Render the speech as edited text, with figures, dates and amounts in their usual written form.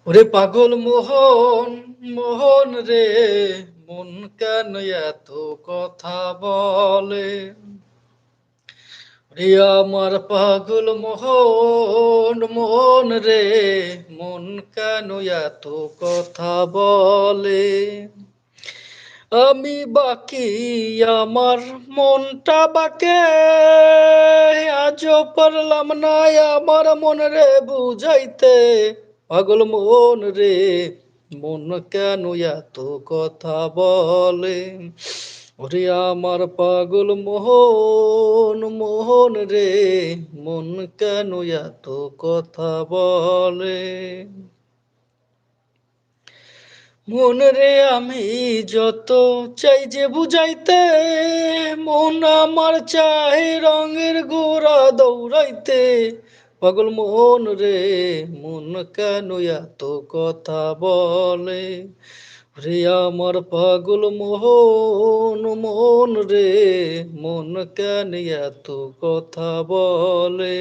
ওরে পাগল মোহন, মোহন রে, মন কেন এত কথা বলে? ওরে আমার পাগল মোহন, মোহন রে, মন কেন এত কথা বলে? আমি বাকি আমার মনটা বাকে, আজও পারলাম না আমার মন রে বুঝাইতে। পাগল মন রে, মন কেন এত কথা বলে? ওরে আমার পাগল মোহন, মোহন রে, মন কেন এত কথা বলে? মনরে আমি যত চাই যে বুঝাইতে, মন আমার চাই রঙের ঘোড়া দৌড়াইতে। পাগল মন রে, মন কেন এত কথা বলে? রে আমার পাগল মোহন, মন রে, মন কেন এত কথা বলে?